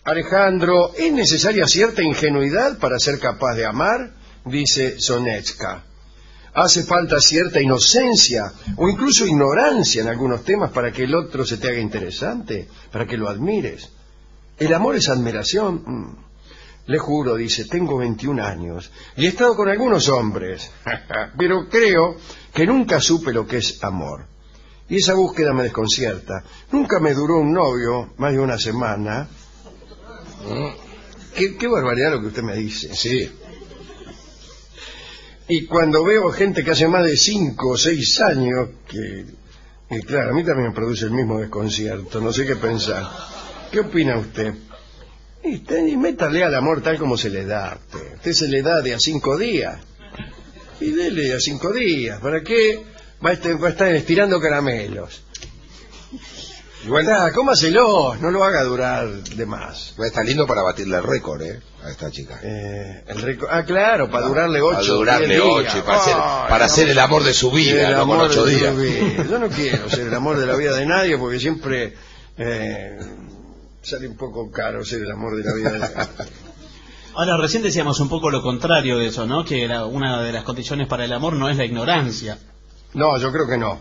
Alejandro, ¿es necesaria cierta ingenuidad para ser capaz de amar? Dice Sonetska. ¿Hace falta cierta inocencia o incluso ignorancia en algunos temas para que el otro se te haga interesante, para que lo admires? ¿El amor es admiración? Le juro, dice, tengo 21 años y he estado con algunos hombres, pero creo que nunca supe lo que es amor. Y esa búsqueda me desconcierta. Nunca me duró un novio más de una semana. Qué barbaridad lo que usted me dice. Sí. Y cuando veo gente que hace más de 5 o 6 años, que claro, a mí también me produce el mismo desconcierto, no sé qué pensar. ¿Qué opina usted? Y métale al amor tal como se le da. Usted se le da de a 5 días. Y dele a 5 días. ¿Para qué va a estar estirando caramelos? Bueno, cómaselo, no lo haga durar de más. Está lindo para batirle el récord, a esta chica. El récord, claro, para durarle 8 para durarle 8 para hacer el amor de su vida, no con 8 días. Yo no quiero ser el amor de la vida de nadie porque siempre sale un poco caro ser el amor de la vida de nadie. Ahora, recién decíamos un poco lo contrario de eso, ¿no? Que una de las condiciones para el amor no es la ignorancia. No, yo creo que no.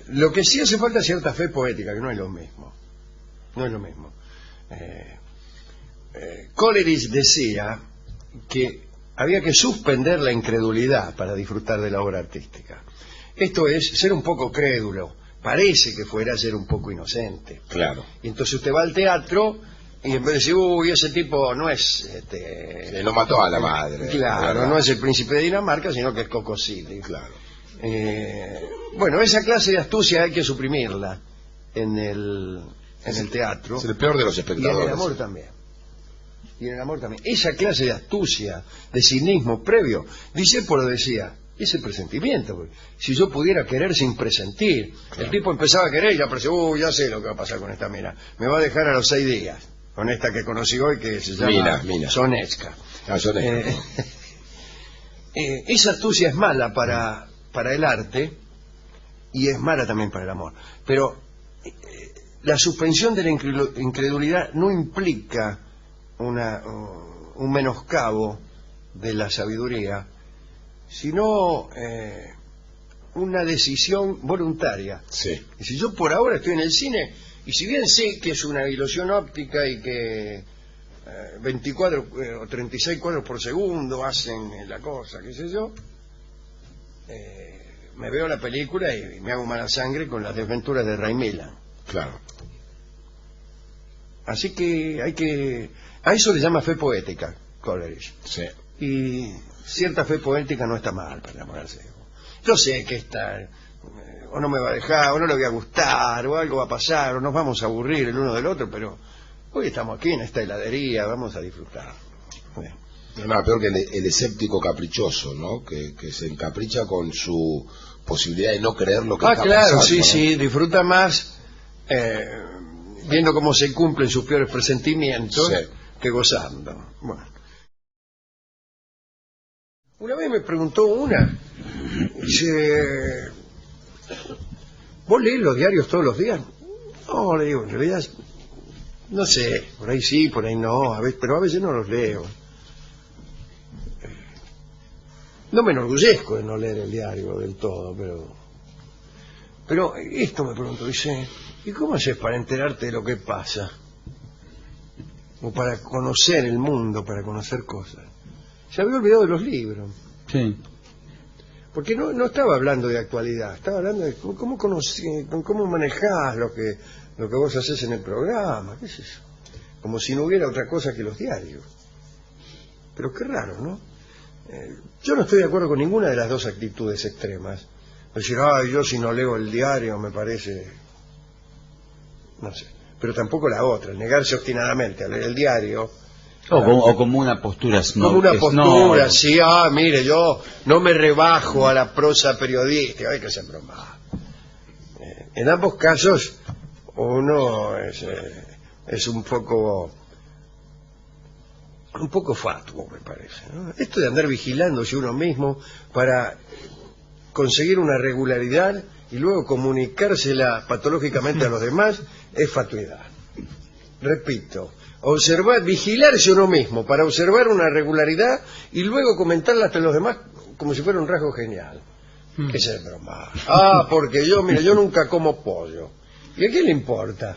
Lo que sí hace falta es cierta fe poética, que no es lo mismo. No es lo mismo. Coleridge decía que había que suspender la incredulidad para disfrutar de la obra artística. Esto es ser un poco crédulo. Parece que fuera ser un poco inocente. Claro. Y entonces usted va al teatro y en vez de decir, uy, ese tipo no es... no mató a la madre. Claro, no es el príncipe de Dinamarca, sino que es Coco Silly. Claro. Bueno, esa clase de astucia hay que suprimirla en el teatro. Es el peor de los espectadores. Y en el amor también. Esa clase de astucia, de cinismo previo. Discépolo decía, ese presentimiento. Porque si yo pudiera querer sin presentir. Claro. El tipo empezaba a querer y ya pareció, ya sé lo que va a pasar con esta mina. Me va a dejar a los 6 días. Con esta que conocí hoy que se llama Sonetska. Esa astucia es mala para el arte y es mala también para el amor. Pero la suspensión de la incredulidad no implica un menoscabo de la sabiduría, sino una decisión voluntaria. Sí. Y si yo por ahora estoy en el cine, y si bien sé que es una ilusión óptica y que 24 o 36 cuadros por segundo hacen la cosa, qué sé yo, me veo la película y me hago mala sangre con las desventuras de Ray Milland. Claro. Así que a eso le llama fe poética Coleridge. Sí. Y cierta fe poética no está mal para enamorarse. Yo sé que o no me va a dejar, o no le voy a gustar, o algo va a pasar, o nos vamos a aburrir el uno del otro, pero hoy estamos aquí en esta heladería, vamos a disfrutar. Bueno. No, peor que el escéptico caprichoso, ¿no? Que se encapricha con su posibilidad de no creer lo que está claro, pasando, sí, ¿no? Sí, disfruta más viendo cómo se cumplen sus peores presentimientos, sí, que gozando. Bueno. Una vez me preguntó dice, ¿vos lees los diarios todos los días? No, le digo, en realidad, no sé, por ahí sí, por ahí no, pero a veces no los leo. No me enorgullezco de no leer el diario del todo, pero esto me pregunto, dice, ¿y cómo haces para enterarte de lo que pasa? O para conocer el mundo, para conocer cosas. Se había olvidado de los libros. Sí. Porque no estaba hablando de actualidad, estaba hablando de cómo manejás lo que vos haces en el programa, qué es eso. Como si no hubiera otra cosa que los diarios. Pero qué raro, ¿no? Yo no estoy de acuerdo con ninguna de las dos actitudes extremas. Decir, yo si no leo el diario me parece... No sé. Pero tampoco la otra, el negarse obstinadamente a leer el diario... O como una postura como una postura, sí, mire, yo no me rebajo a la prosa periodística, hay que ser broma. En ambos casos, uno es un poco fatuo, me parece, ¿no? Esto de andar vigilándose uno mismo para conseguir una regularidad y luego comunicársela patológicamente a los demás es fatuidad. repito, vigilarse uno mismo para observar una regularidad y luego comentarla hasta los demás como si fuera un rasgo genial. ¿Qué es el broma? Porque yo nunca como pollo. ¿Y a qué le importa?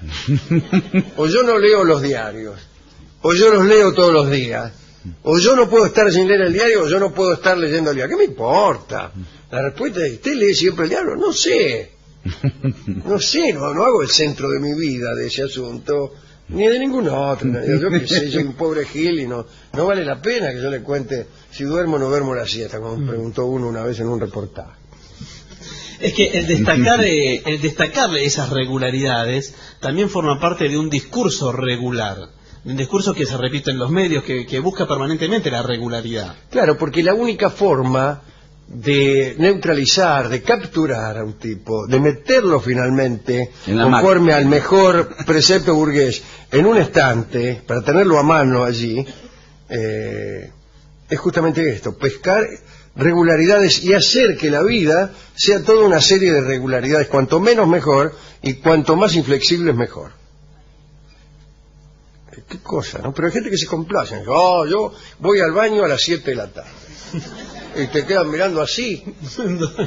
O yo no leo los diarios, o yo los leo todos los días, o yo no puedo estar sin leer el diario, o yo no puedo estar leyendo el diario. ¿Qué me importa? La respuesta es, ¿usted lee siempre el diario? No sé, no hago el centro de mi vida de ese asunto, ni de ningún otro. Yo qué sé, soy un pobre gil y no vale la pena que yo le cuente si duermo o no duermo la siesta, como me preguntó uno una vez en un reportaje. Es que el destacar esas regularidades también forma parte de un discurso regular, un discurso que se repite en los medios, que busca permanentemente la regularidad. Claro, porque la única forma de neutralizar, de capturar a un tipo, de meterlo finalmente, conforme al mejor precepto burgués, en un estante, para tenerlo a mano allí, es justamente esto, pescar regularidades y hacer que la vida sea toda una serie de regularidades, cuanto menos mejor y cuanto más inflexibles mejor. Qué cosa, ¿no? Pero hay gente que se complace. Yo voy al baño a las 7 de la tarde. Y te quedan mirando así,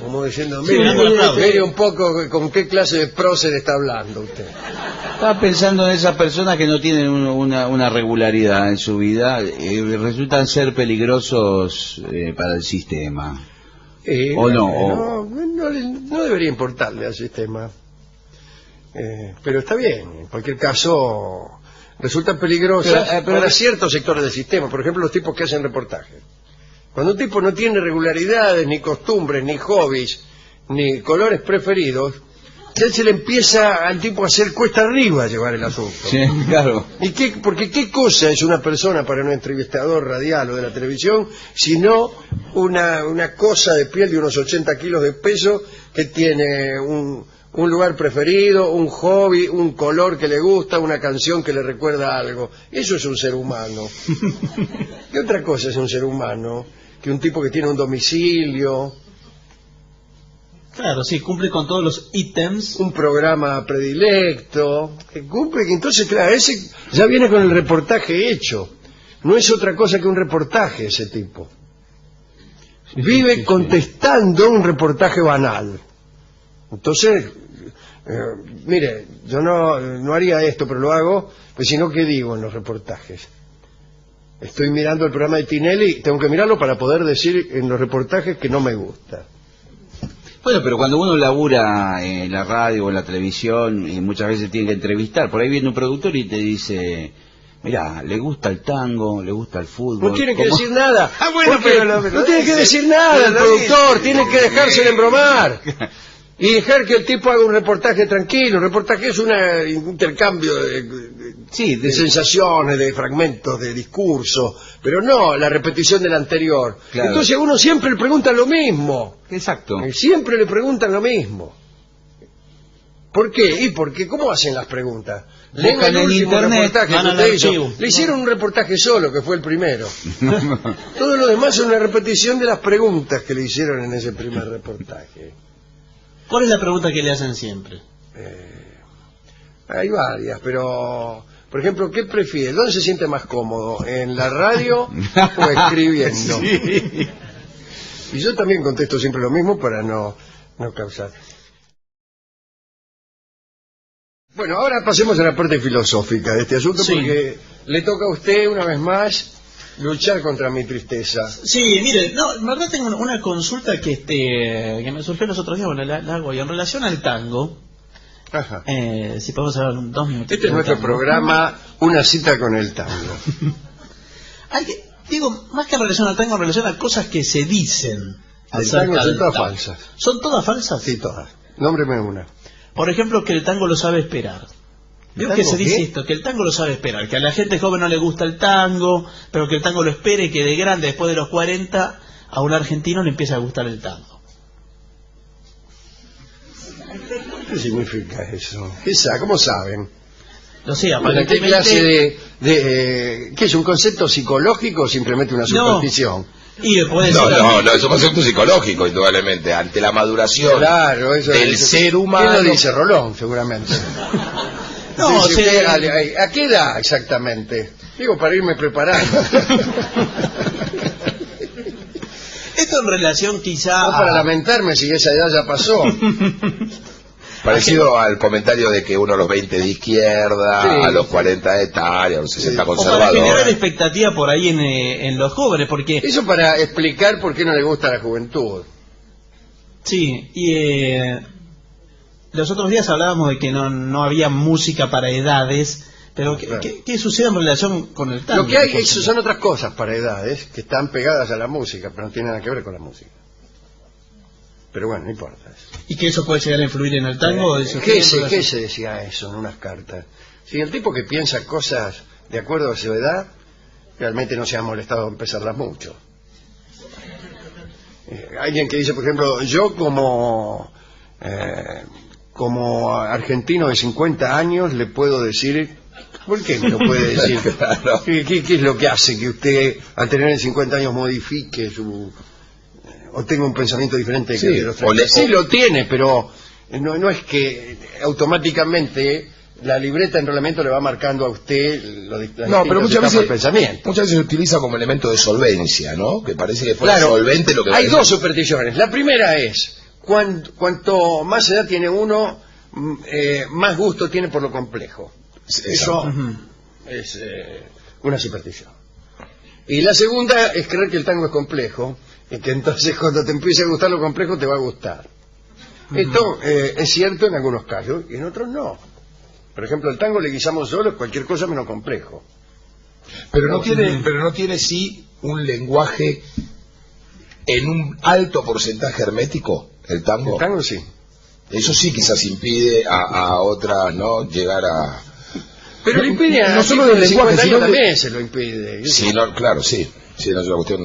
como diciendo, mire un poco con qué clase de prócer está hablando usted. Estaba pensando en esas personas que no tienen una regularidad en su vida y resultan ser peligrosos para el sistema. ¿O no? No debería importarle al sistema. Pero está bien, en cualquier caso resultan peligrosas para ciertos sectores del sistema, por ejemplo los tipos que hacen reportajes. Cuando un tipo no tiene regularidades, ni costumbres, ni hobbies, ni colores preferidos, ya se le empieza al tipo a hacer cuesta arriba llevar el asunto. Sí, claro. Porque qué cosa es una persona para un entrevistador radial o de la televisión, sino una cosa de piel de unos 80 kilos de peso que tiene un lugar preferido, un hobby, un color que le gusta, una canción que le recuerda algo. Eso es un ser humano. ¿Qué otra cosa es un ser humano? Que un tipo que tiene un domicilio. Claro, sí, cumple con todos los ítems. Un programa predilecto. Que cumple, que entonces, claro, ese ya viene con el reportaje hecho. No es otra cosa que un reportaje ese tipo. Vive contestando un reportaje banal. Entonces, mire, yo no haría esto, pero lo hago, pues si no, ¿qué digo en los reportajes? Estoy mirando el programa de Tinelli, tengo que mirarlo para poder decir en los reportajes que no me gusta. Bueno, pero cuando uno labura en la radio o en la televisión y muchas veces tiene que entrevistar, por ahí viene un productor y te dice, mirá, le gusta el tango, le gusta el fútbol. No tiene que decir nada. Bueno, pero no tiene que decir nada el productor, tiene que dejarse de embromar. Y dejar que el tipo haga un reportaje tranquilo. Un reportaje es un intercambio de sensaciones, de fragmentos, de discurso, pero no la repetición del anterior. Claro. Entonces a uno siempre le preguntan lo mismo. Exacto. Siempre le preguntan lo mismo. ¿Por qué? Y porque, ¿cómo hacen las preguntas? Leen el último reportaje. Le hicieron un reportaje solo, que fue el primero. Todo lo demás es una repetición de las preguntas que le hicieron en ese primer reportaje. ¿Cuál es la pregunta que le hacen siempre? Hay varias, pero... Por ejemplo, ¿qué prefiere? ¿Dónde se siente más cómodo? ¿En la radio o escribiendo? Sí. Y yo también contesto siempre lo mismo para no causar... Bueno, ahora pasemos a la parte filosófica de este asunto, porque le toca a usted, una vez más, luchar contra mi tristeza. Sí, mire, en verdad tengo una consulta que me surgió los otros días, bueno, la hago, y en relación al tango. Ajá. Si podemos hablar 2 minutos. Este es nuestro programa, Una cita con el tango. Digo, más que en relación al tango, en relación a cosas que se dicen. El tango son todas falsas. ¿Son todas falsas? Sí, todas. Nómbreme una. Por ejemplo, que el tango lo sabe esperar. Veo que se dice esto, que el tango lo sabe esperar, que a la gente joven no le gusta el tango, pero que el tango lo espere y que de grande, después de los 40, a un argentino le empieza a gustar el tango. ¿Qué significa eso? ¿Cómo saben? No sé, aparentemente... ¿Qué clase de ¿qué es un concepto psicológico o simplemente una superstición? No. Y puede ser no, es un concepto psicológico, indudablemente, ante la maduración del ser humano. ¿Quién lo dice? Rolón, seguramente. No, Dice o sea, usted, ¿a qué edad exactamente? Digo, para irme preparando. esto en relación quizá No para lamentarme si esa edad ya pasó. Parecido al comentario de que uno a los 20 de izquierda, Sí, a los sí. 40 de tal, a los 60 o para conservador. generar expectativa por ahí en los jóvenes, porque Eso para explicar por qué no le gusta la juventud. sí, y los otros días hablábamos de que no había música para edades, pero Claro. ¿qué sucede en relación con el tango? Lo que hay por ejemplo? son otras cosas para edades que están pegadas a la música, pero no tienen nada que ver con la música. Pero bueno, no importa eso. ¿Y que eso puede llegar a influir en el tango? ¿O eso ¿Qué tiene relación? se decía eso en unas cartas? Si el tipo que piensa cosas de acuerdo a su edad, realmente no se ha molestado en empezarlas mucho. Alguien que dice, por ejemplo, yo como argentino de 50 años le puedo decir... ¿Por qué me lo puede decir? Claro. ¿Qué es lo que hace que usted, al tener 50 años, modifique su... o tenga un pensamiento diferente que Sí, de los 30? Sí lo tiene, pero no es que automáticamente la libreta en reglamento le va marcando a usted No, pero muchas veces del pensamiento. muchas veces se utiliza como elemento de solvencia, ¿no? Que parece que fuera Claro, solvente lo que va a hay decir. dos supersticiones. La primera es, cuanto más edad tiene uno, más gusto tiene por lo complejo. Eso Ujú. es una superstición. Y la segunda es creer que el tango es complejo, y que entonces cuando te empiece a gustar lo complejo te va a gustar. Esto es cierto en algunos casos y en otros no. Por ejemplo, el tango le guisamos solo cualquier cosa menos complejo. Pero no tiene sí un lenguaje en un alto porcentaje hermético, el tango. El tango sí. Eso sí quizás impide a otras, ¿no? Llegar a... Pero le impide a no solo del lenguaje, 50 sino años de... también se lo impide. Sí, no, claro, sí. Sí, no es una cuestión...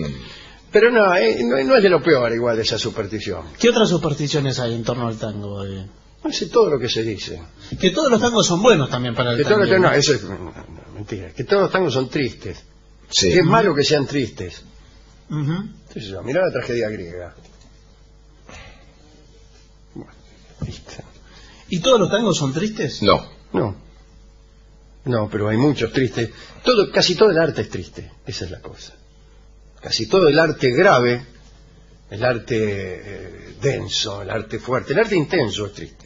Pero no es de lo peor igual esa superstición. ¿Qué otras supersticiones hay en torno al tango? No sé todo lo que se dice. Que todos los tangos son buenos también para el Que todos tango. los tangos, no, eso es mentira. Que todos los tangos son tristes. Sí. Que es malo que sean tristes. Ujú. ¿Qué sé yo? Mirá la tragedia griega. Bueno, listo. ¿Y todos los tangos son tristes? No. No, pero hay muchos tristes. Casi todo el arte es triste. Esa es la cosa. Casi todo el arte grave, el arte denso, el arte fuerte, el arte intenso es triste.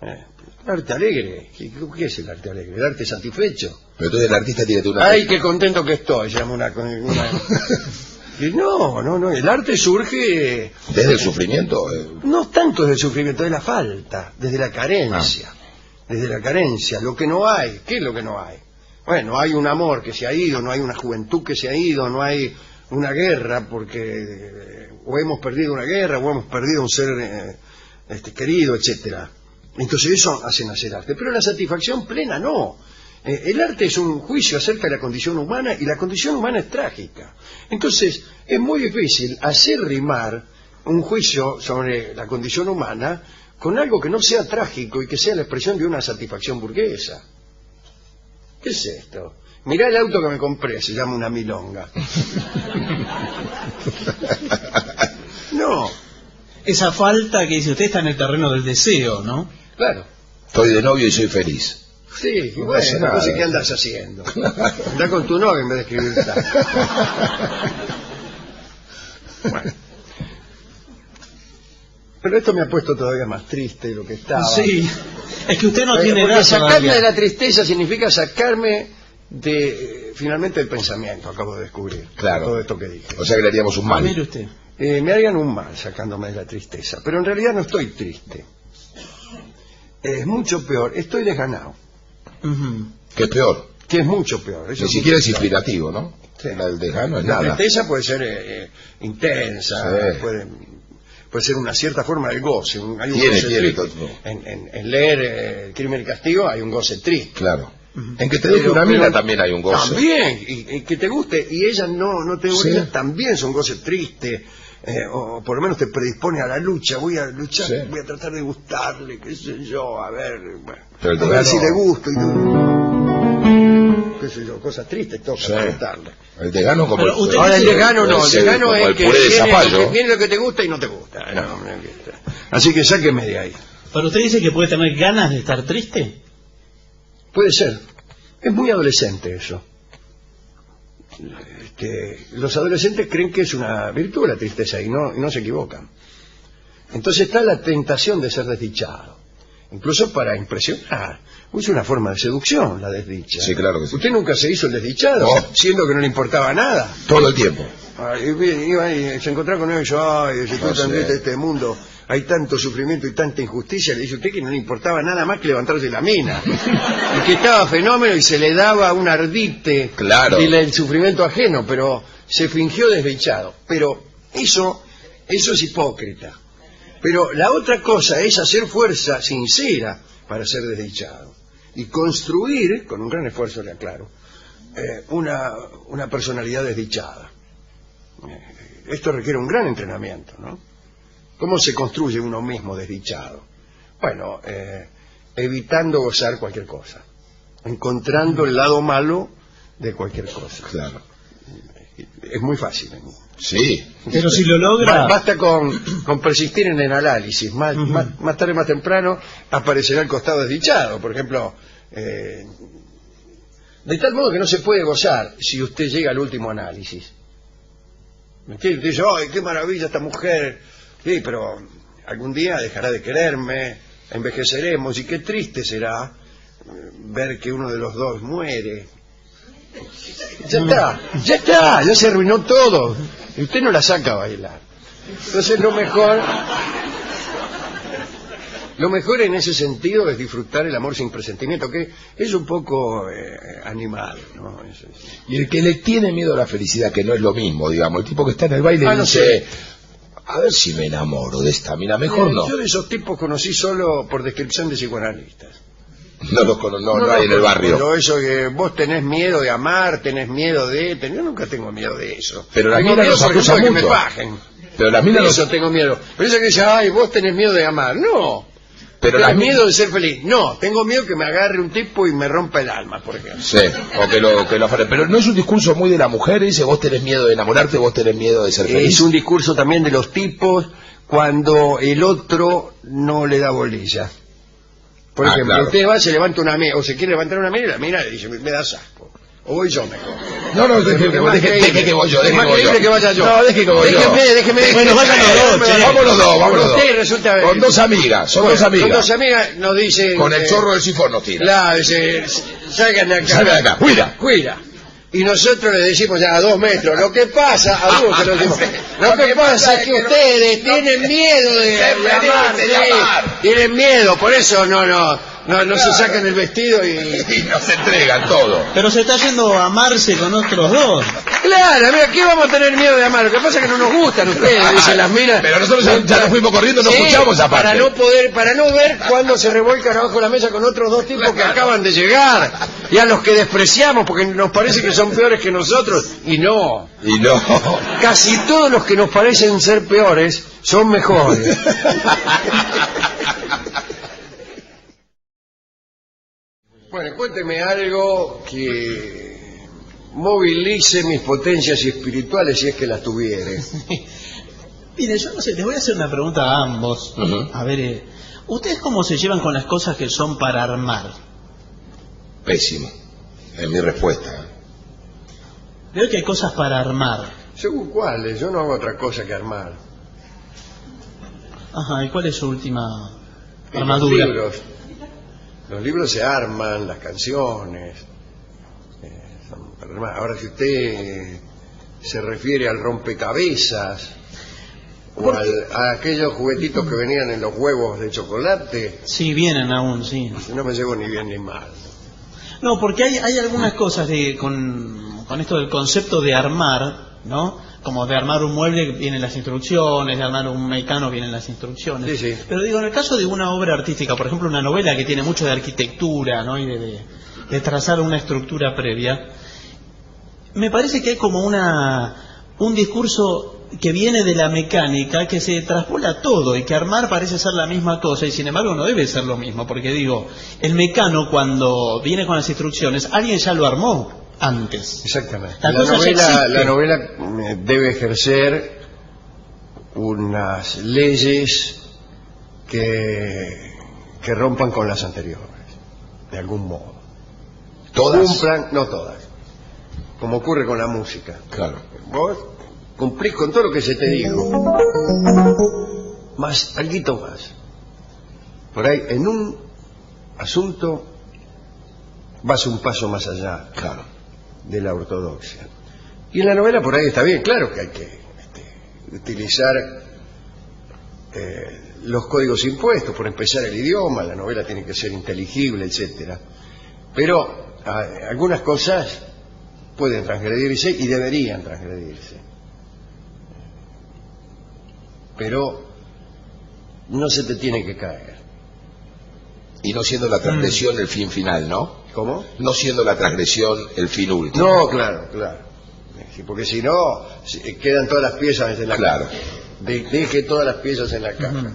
El arte alegre, ¿qué es el arte alegre? El arte satisfecho. Pero entonces el artista tiene una... ¡Ay, qué contento que estoy! Se llama una... Y no, el arte surge... Desde el sufrimiento. No tanto desde el sufrimiento, de la falta, desde la carencia. Desde la carencia, lo que no hay. ¿Qué es lo que no hay? Bueno, hay un amor que se ha ido, no hay una juventud que se ha ido, no hay una guerra, porque o hemos perdido una guerra, o hemos perdido un ser querido, etcétera. Entonces eso hace nacer arte. Pero la satisfacción plena no. El arte es un juicio acerca de la condición humana, y la condición humana es trágica. Entonces es muy difícil hacer rimar un juicio sobre la condición humana con algo que no sea trágico y que sea la expresión de una satisfacción burguesa. ¿Qué es esto? Mirá el auto que me compré, se llama una milonga. No, Esa falta que dice usted está en el terreno del deseo, ¿no? claro. Estoy de novio y soy feliz. Sí, y No bueno, pasa nada. no sé qué andas haciendo. Anda con tu novia en vez de escribir tanto. Bueno. Pero esto me ha puesto todavía más triste de lo que estaba. Sí. Es que usted no tiene Porque edad sacarme todavía. de la tristeza significa sacarme finalmente del pensamiento, acabo de descubrir. Claro. Todo esto que dije. O sea que le haríamos un mal. Mire usted. Me harían un mal sacándome de la tristeza, pero en realidad no estoy triste. Es mucho peor, estoy desganado, Ujú. Que es peor. que es mucho peor. Eso Ni es siquiera es mucho peor. inspirativo, ¿no? Sí. El desgano es La nada. tristeza puede ser intensa, Sí. puede ser una cierta forma de goce. Hay un Tiene, goce tiene, triste. todo. En leer El crimen y el castigo hay un goce triste. Claro. En que te deje una mina también hay un goce. También, y que te guste, y ella no te guste, Sí. también es un goce triste. O por lo menos te predispone a la lucha. Voy a luchar, Sí. voy a tratar de gustarle, qué sé yo, a ver, bueno, Pero el a ver desgano- si le gusto, qué sé yo, cosas tristes, toca Sí. gustarle. El desgano como Pero usted- Ahora el desgano no, el desgano como es el que puré de viene, zapallo. viene lo que te gusta y no te gusta. Así que sáqueme de ahí. Pero usted dice que puede tener ganas de estar triste. Puede ser. Es muy adolescente eso. Los adolescentes creen que es una virtud la tristeza y no se equivocan. Entonces está la tentación de ser desdichado, incluso para impresionar. Es una forma de seducción la desdicha. Sí, claro que sí. ¿Usted nunca se hizo el desdichado? No. Siendo que no le importaba nada. Todo el tiempo. Iba y se encontraba con él y yo, ay, si estoy No tan sé. triste de este mundo, hay tanto sufrimiento y tanta injusticia. Le dice usted que no le importaba nada más que levantarse la mina. Y que estaba fenómeno y se le daba un ardite Claro. del sufrimiento ajeno, pero se fingió desdichado. Pero eso es hipócrita. Pero la otra cosa es hacer fuerza sincera para ser desdichado. Y construir, con un gran esfuerzo, le aclaro, una personalidad desdichada. Esto requiere un gran entrenamiento, ¿no? ¿Cómo se construye uno mismo desdichado? Bueno, evitando gozar cualquier cosa, encontrando el lado malo de cualquier cosa. Claro. Es muy fácil. Sí. Pero si lo logra... Basta con persistir en el análisis. Más tarde, más temprano, aparecerá el costado desdichado. Por ejemplo, de tal modo que no se puede gozar si usted llega al último análisis. ¿Me entiende? Usted dice, ¡ay, qué maravilla esta mujer! Sí, pero algún día dejará de quererme, envejeceremos, y qué triste será ver que uno de los dos muere. Ya está, ya se arruinó todo. Y usted no la saca a bailar. Entonces lo mejor en ese sentido es disfrutar el amor sin presentimiento, que es un poco animal, ¿no? Y el que le tiene miedo a la felicidad, que no es lo mismo, digamos, el tipo que está en el baile no dice, sé. a ver si me enamoro de esta mina, mejor no. Yo de esos tipos conocí solo por descripción de psicoanalistas. No hay en el barrio. Pero eso que vos tenés miedo de amar, tenés miedo de... Yo nunca tengo miedo de eso. Pero la tengo mina miedo, los por acusa ejemplo, de que me mucho. bajen. Pero la mina De eso los... tengo miedo. Pero eso que dice, ay, vos tenés miedo de amar. No. Pero ¿Tenés la miedo de ser feliz? No. Tengo miedo que me agarre un tipo y me rompa el alma, por ejemplo. Sí, o que lo afane. Pero no es un discurso muy de la mujer, dice, vos tenés miedo de enamorarte, vos tenés miedo de ser feliz. Es un discurso también de los tipos cuando el otro no le da bolilla. Por ejemplo, claro. usted va, se levanta una mina, o se quiere levantar una mina y la mina le dice, me da asco. O voy yo mejor. No, deje que voy yo. Es más creíble que vaya yo. No, deje que voy yo. Déjeme. Bueno, vayan los dos, che. Vamos los dos. Usted resulta... Con dos amigas, son dos amigas. Con dos amigas nos dicen... Con el chorro del sifón nos tira. Claro, dice, salgan de acá. Salgan de acá, cuida. Y nosotros le decimos ya a 2 metros. Lo que pasa, a vos se lo decimos. Lo que pasa es que ustedes tienen miedo de amar. Tienen miedo, por eso no se sacan el vestido y nos entregan todo. Pero se está yendo a amarse con otros dos. Claro, mira, ¿qué vamos a tener miedo de amar? Lo que pasa es que no nos gustan ustedes, dicen las minas. Pero nosotros ya nos fuimos corriendo, no escuchamos esa parte. Para no ver cuando se revuelcan abajo de la mesa con otros dos tipos que acaban de llegar y a los que despreciamos porque nos parece que son peores que nosotros. Y no. Casi todos los que nos parecen ser peores son mejores. Bueno, cuénteme algo que movilice mis potencias espirituales si es que las tuviere. Mire, yo no sé, les voy a hacer una pregunta a ambos. A ver, ¿ustedes cómo se llevan con las cosas que son para armar? Pésimo, es mi respuesta. Veo que hay cosas para armar. ¿Según cuáles? Yo no hago otra cosa que armar. Ajá, ¿y cuál es su última Los armadura? Los libros se arman, las canciones. Son para armar. Ahora, si usted se refiere al rompecabezas o a aquellos juguetitos que venían en los huevos de chocolate, Sí, vienen aún, sí. no me llevo ni bien ni mal. No, porque hay algunas cosas con esto del concepto de armar, ¿no? Como de armar un mueble vienen las instrucciones, de armar un mecano vienen las instrucciones. Sí. Pero digo, en el caso de una obra artística, por ejemplo una novela que tiene mucho de arquitectura, ¿no? Y de trazar una estructura previa, me parece que hay como un discurso que viene de la mecánica, que se traspola todo y que armar parece ser la misma cosa y sin embargo no debe ser lo mismo, porque digo, el mecano cuando viene con las instrucciones, alguien ya lo armó antes. Exactamente. La La novela debe ejercer unas leyes que rompan con las anteriores, de algún modo. cumplan, no todas, como ocurre con la música. Claro. Vos cumplís con todo lo que se te dijo, más, alguito más. Por ahí, en un asunto, vas un paso más allá, Claro. de la ortodoxia. Y en la novela por ahí está bien, claro que hay que utilizar los códigos impuestos, por empezar el idioma, la novela tiene que ser inteligible, etcétera. Pero algunas cosas pueden transgredirse y deberían transgredirse. Pero no se te tiene que caer. Y no siendo la transgresión el fin final, ¿no? ¿Cómo? No siendo la transgresión el fin último. No, claro, claro. Sí, porque si no, quedan todas las piezas en la Claro. caja. Deje todas las piezas en la caja.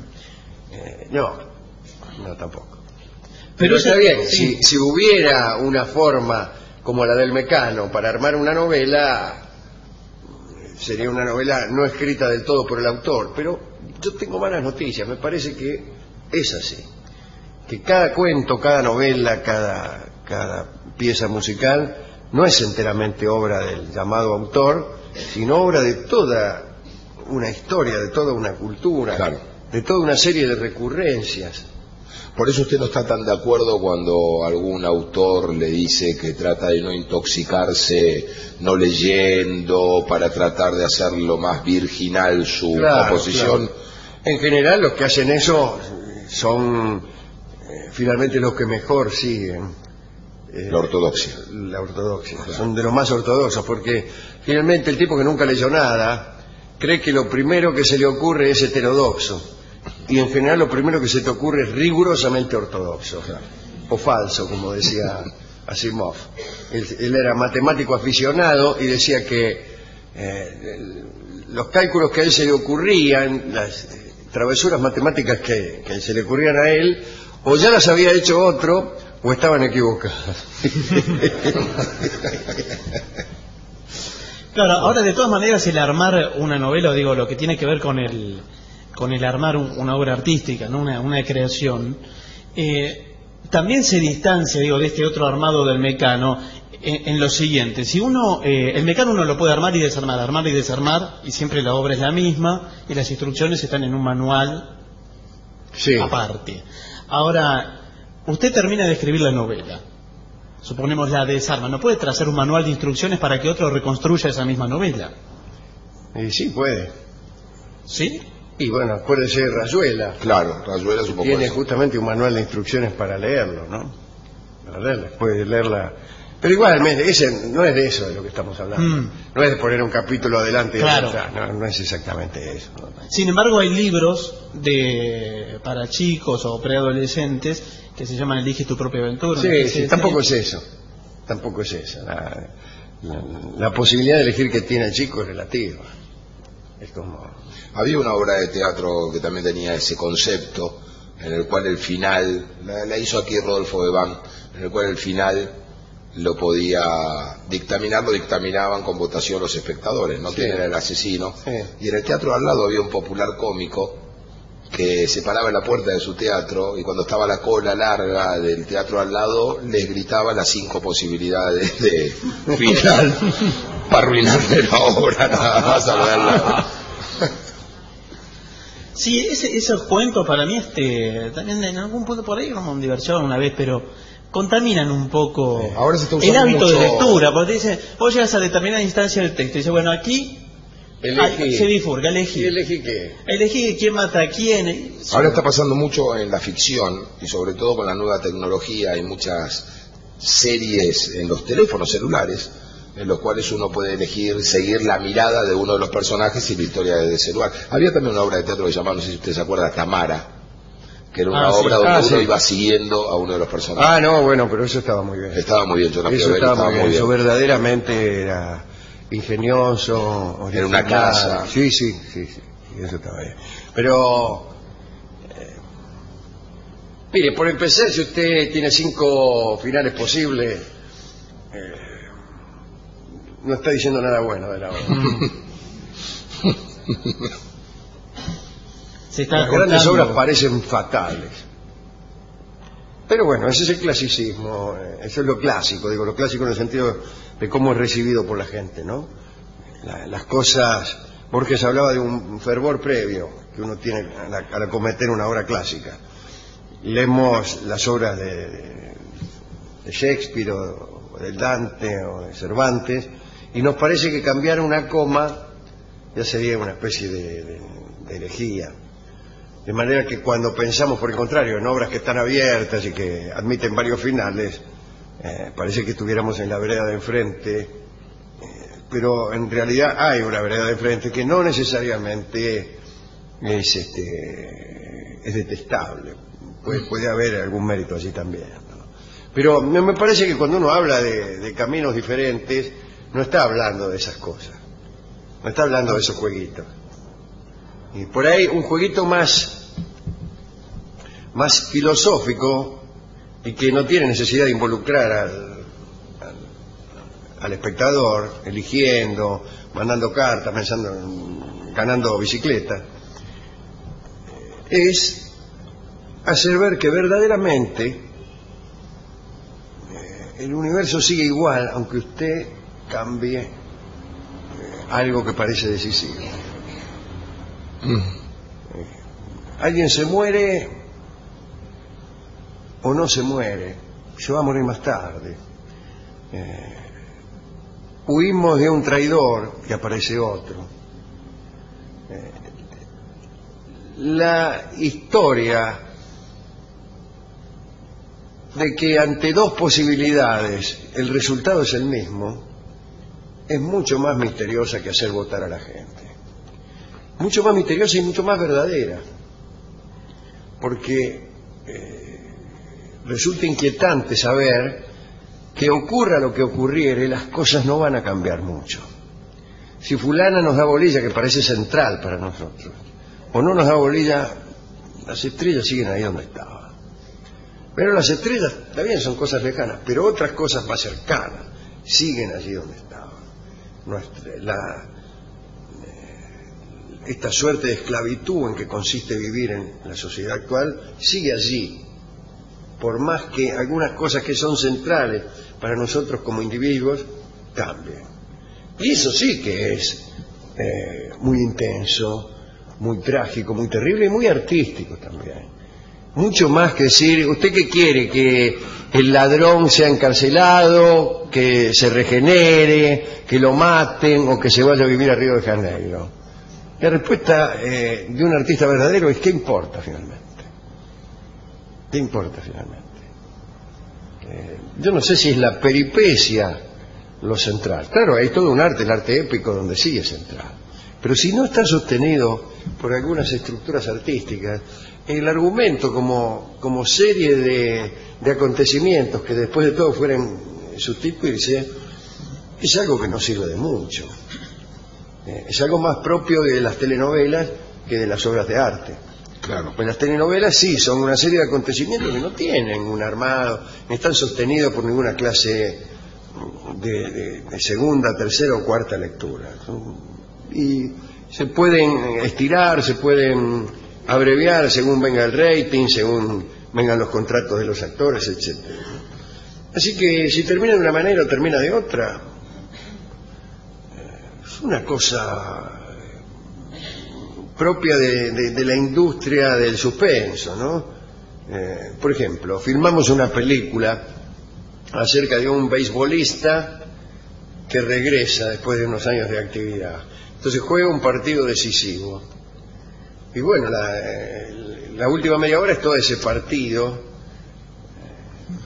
No tampoco. Pero está bien, sí. si hubiera una forma como la del Mecano para armar una novela, sería una novela no escrita del todo por el autor, pero yo tengo malas noticias, me parece que es así, que cada cuento, cada novela, cada pieza musical no es enteramente obra del llamado autor, sino obra de toda una historia, de toda una cultura, Claro. de toda una serie de recurrencias. Por eso usted no está tan de acuerdo cuando algún autor le dice que trata de no intoxicarse no leyendo para tratar de hacer lo más virginal su composición. Claro. En general los que hacen eso son finalmente los que mejor siguen La ortodoxia. la ortodoxia. Claro. Son de los más ortodoxos, porque finalmente el tipo que nunca leyó nada cree que lo primero que se le ocurre es heterodoxo, y en general lo primero que se te ocurre es rigurosamente ortodoxo, Claro. o falso, como decía Asimov. Él era matemático aficionado y decía que los cálculos que a él se le ocurrían, las travesuras matemáticas que se le ocurrían a él, o ya las había hecho otro o estaban equivocadas. Claro, ahora de todas maneras el armar una novela, digo, lo que tiene que ver con el armar una obra artística, ¿no? una creación, también se distancia, digo, de este otro armado del Mecano en lo siguiente: si uno, el Mecano uno lo puede armar y desarmar, y siempre la obra es la misma y las instrucciones están en un manual Sí. aparte. Ahora, usted termina de escribir la novela, suponemos la desarma, ¿no puede trazar un manual de instrucciones para que otro reconstruya esa misma novela? Y sí, puede. ¿Sí? Y bueno, acuérdese de Rayuela. Claro, Rayuela supongo Tiene eso. justamente un manual de instrucciones para leerlo, ¿no? Para leerla, puede leerla. Pero igualmente, ese no es de eso de lo que estamos hablando. No es de poner un capítulo adelante y Claro. otro atrás. No es exactamente eso. Sin embargo, hay libros para chicos o preadolescentes que se llaman Elige tu propia aventura. Sí, sí, tampoco es eso. Tampoco es eso. La posibilidad de elegir que tiene el chico es relativa. Es como... Había una obra de teatro que también tenía ese concepto, en el cual el final, la hizo aquí Rodolfo Bebán, en el cual el final lo podía dictaminar, lo dictaminaban con votación los espectadores, no Sí. quién era el asesino. Sí. Y en el teatro al lado había un popular cómico que se paraba en la puerta de su teatro y cuando estaba la cola larga del teatro al lado les gritaba las 5 posibilidades de final para arruinarle la obra nada más a verla. Sí, esos cuentos para mí también en algún punto por ahí como diversión una vez, pero contaminan un poco Ahora se está el usando hábito mucho... de lectura, porque dice, vos llegas a determinada instancia del texto y dice, bueno, aquí se bifurca, ¿Y elegí. elegí qué? Elegí quién mata a quién. Ahora está pasando mucho en la ficción y sobre todo con la nueva tecnología. Hay muchas series en los teléfonos celulares en los cuales uno puede elegir seguir la mirada de uno de los personajes y la historia de ese lugar. Había también una obra de teatro que se llamaba, no sé si usted se acuerda, Tamara, que era una obra donde uno iba siguiendo a uno de los personajes. Ah, no, bueno, pero eso estaba muy bien. Estaba muy bien, yo la fui a Eso ver, estaba estaba muy bien. muy Eso bien. verdaderamente era ingenioso. Era una original. casa. Sí, eso estaba bien. Pero, mire, por empezar, si usted tiene 5 finales posibles, no está diciendo nada bueno de la obra. Se está Las grandes cortando. obras parecen fatales. Pero bueno, ese es el clasicismo, eso es lo clásico, digo, lo clásico en el sentido de cómo es recibido por la gente, ¿no? Las cosas, Borges hablaba de un fervor previo que uno tiene al acometer una obra clásica. Leemos las obras de Shakespeare o de Dante o de Cervantes y nos parece que cambiar una coma ya sería una especie de herejía. De manera que cuando pensamos, por el contrario, en obras que están abiertas y que admiten varios finales, parece que estuviéramos en la vereda de enfrente, pero en realidad hay una vereda de enfrente que no necesariamente es detestable. Puede haber algún mérito allí también, ¿no? Pero me parece que cuando uno habla de caminos diferentes, no está hablando de esas cosas, no está hablando de esos jueguitos. Y por ahí un jueguito más filosófico y que no tiene necesidad de involucrar al espectador, eligiendo, mandando cartas, ganando bicicleta, es hacer ver que verdaderamente el universo sigue igual, aunque usted cambie algo que parece decisivo. Alguien se muere o no se muere, se va a morir más tarde. Huimos de un traidor y aparece otro. La historia de que ante dos posibilidades el resultado es el mismo es mucho más misteriosa que hacer votar a la gente. Mucho más misteriosa y mucho más verdadera, porque resulta inquietante saber que ocurra lo que ocurriere, las cosas no van a cambiar mucho. Si fulana nos da bolilla, que parece central para nosotros, o no nos da bolilla, las estrellas siguen ahí donde estaban. Pero las estrellas también son cosas lejanas, pero otras cosas más cercanas siguen allí donde estaban. Esta suerte de esclavitud en que consiste vivir en la sociedad actual sigue allí, por más que algunas cosas que son centrales para nosotros como individuos cambien. Y eso sí que es muy intenso, muy trágico, muy terrible y muy artístico también. Mucho más que decir, ¿usted qué quiere? ¿Que el ladrón sea encarcelado, que se regenere, que lo maten o que se vaya a vivir a Río de Janeiro? La respuesta de un artista verdadero es ¿qué importa finalmente? ¿Qué importa finalmente? Yo no sé si es la peripecia lo central. Claro, hay todo un arte, el arte épico, donde sí es central. Pero si no está sostenido por algunas estructuras artísticas, el argumento como serie de acontecimientos que después de todo fueran sustituirse, es algo que no sirve de mucho. Es algo más propio de las telenovelas que de las obras de arte. Claro. Pues las telenovelas sí son una serie de acontecimientos que no tienen un armado, ni están sostenidos por ninguna clase de segunda, tercera o cuarta lectura. Y se pueden estirar, se pueden abreviar según venga el rating, según vengan los contratos de los actores, etc. Así que si termina de una manera o termina de otra, es una cosa propia de la industria del suspenso, ¿no? Por ejemplo, filmamos una película acerca de un beisbolista que regresa después de unos años de actividad. Entonces juega un partido decisivo. Y bueno, la última media hora es todo ese partido.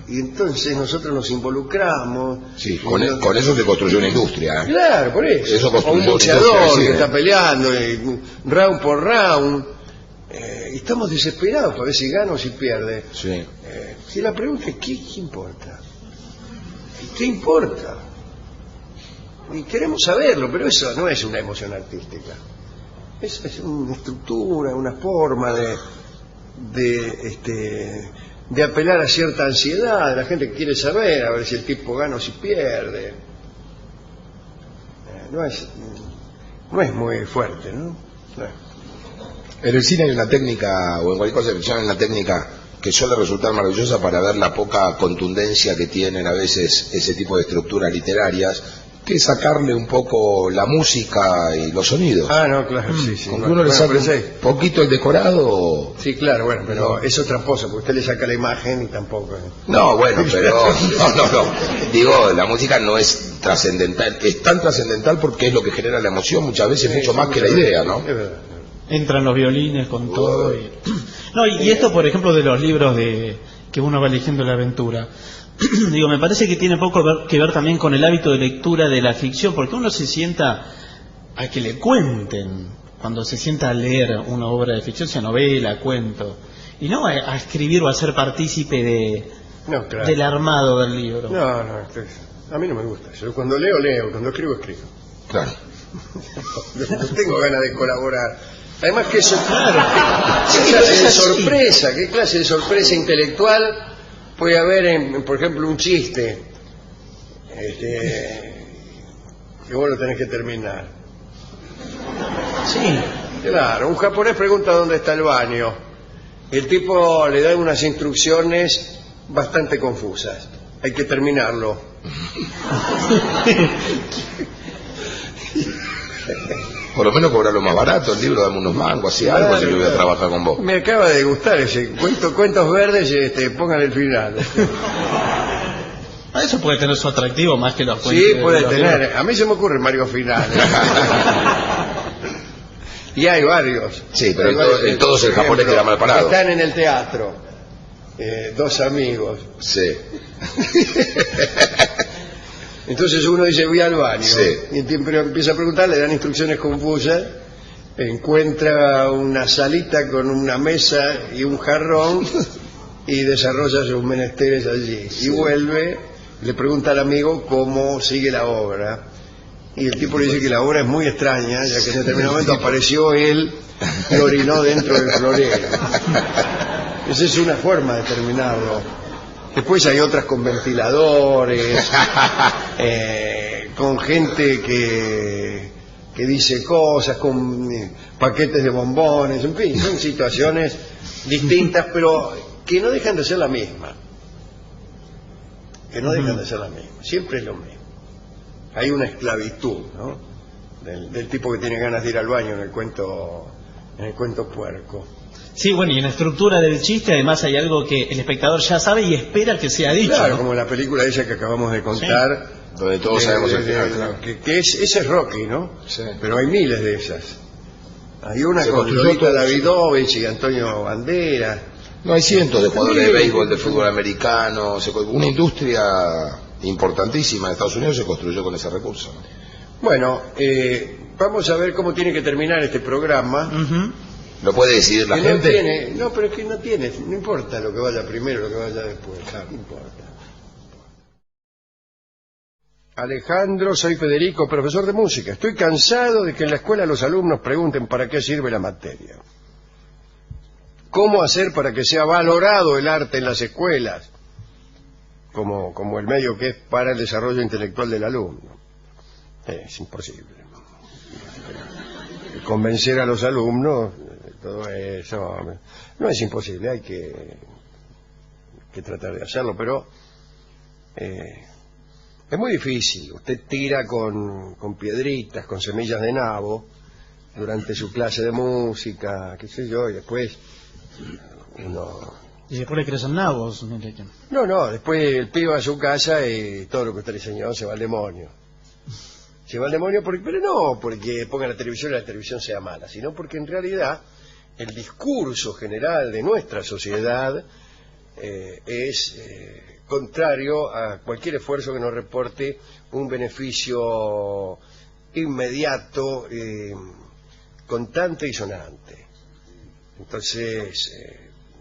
Y entonces nosotros nos involucramos. Sí, con eso se construyó una industria. Claro, por eso. O un boxeador que está peleando round por round. Y estamos desesperados para ver si gana o si pierde. Sí. Si la pregunta es, ¿qué importa? ¿Qué importa? Y queremos saberlo, pero eso no es una emoción artística. Es una estructura, una forma de apelar a cierta ansiedad de la gente que quiere saber, a ver si el tipo gana o si pierde. No es muy fuerte, ¿no? En el cine hay una técnica, o en cualquier cosa que se llama la técnica que suele resultar maravillosa para ver la poca contundencia que tienen a veces ese tipo de estructuras literarias, que es sacarle un poco la música y los sonidos. Ah, no, claro, sí, sí. Con que uno le saca un poquito el decorado... Sí, claro, bueno, pero eso es tramposo, porque usted le saca la imagen y tampoco... No, bueno, pero... No. Digo, la música no es trascendental, es tan trascendental porque es lo que genera la emoción, muchas veces mucho más que la idea, ¿no? Es verdad. Entran los violines con todo. Y esto, por ejemplo, de los libros que uno va eligiendo la aventura. Digo, me parece que tiene poco que ver también con el hábito de lectura de la ficción, porque uno se sienta a que le cuenten cuando se sienta a leer una obra de ficción, sea novela, cuento, y no a escribir o a ser partícipe No, claro. del armado del libro. No, a mí no me gusta. Yo cuando leo, cuando escribo. Claro. No tengo ganas de colaborar. Además que eso, Claro. ¿qué clase de sorpresa intelectual puede haber en, por ejemplo, un chiste que vos lo tenés que terminar? Sí. Claro, un japonés pregunta dónde está el baño. El tipo le da unas instrucciones bastante confusas. Hay que terminarlo. Por lo menos cobrarlo más barato, el libro, dame unos mangos, así algo, así que voy a trabajar con vos. Me acaba de gustar ese cuentos verdes, pongan el final. Eso puede tener su atractivo más que los cuentos. Sí, puede los tener. libros. A mí se me ocurren varios finales. Y hay varios. Sí, pero Hay varios, en todos el por japonés ejemplo, queda mal parado. Están en el teatro, dos amigos. Sí. Entonces uno dice, voy al baño. Sí. Y empieza a preguntar, le dan instrucciones confusas. Encuentra una salita con una mesa y un jarrón y desarrolla sus menesteres allí. Sí. Y vuelve, le pregunta al amigo cómo sigue la obra. Y el tipo le dice que la obra es muy extraña, ya que en determinado momento apareció él y orinó dentro del florero. Esa es una forma de terminarlo. Después hay otras con ventiladores, con gente que dice cosas, con paquetes de bombones, en fin, son situaciones distintas, pero que no dejan de ser la misma. Siempre es lo mismo. Hay una esclavitud, ¿no? Del tipo que tiene ganas de ir al baño en el cuento puerco. Sí, bueno, y en la estructura del chiste además hay algo que el espectador ya sabe y espera que sea dicho. Claro, ¿no? como la película esa que acabamos de contar, Donde todos sabemos el final, claro. ese es Rocky, ¿no? Sí. Pero hay miles de esas. Hay una Se con construyó Lolita todo, Davidovich y Antonio Banderas. No, hay cientos de jugadores de béisbol, de fútbol americano, una industria importantísima de Estados Unidos se construyó con ese recurso. Bueno, vamos a ver cómo tiene que terminar este programa. Ujú. ¿Lo puede decidir la Que gente? pero es que no importa lo que vaya primero, lo que vaya después, no importa. Alejandro, soy Federico, profesor de música. Estoy cansado de que en la escuela los alumnos pregunten para qué sirve la materia. ¿Cómo hacer para que sea valorado el arte en las escuelas? Como el medio que es para el desarrollo intelectual del alumno. Es imposible. Convencer a los alumnos, todo eso, no es imposible, hay que tratar de hacerlo, pero es muy difícil. Usted tira con piedritas, con semillas de nabo, durante su clase de música, qué sé yo, y después uno... Y después le crecen nabos. No, después el pibe va a su casa y todo lo que usted le enseñó se va al demonio. Se va al demonio, pero no porque ponga la televisión y la televisión sea mala, sino porque en realidad el discurso general de nuestra sociedad es contrario a cualquier esfuerzo que nos reporte un beneficio inmediato, constante y sonante. Entonces,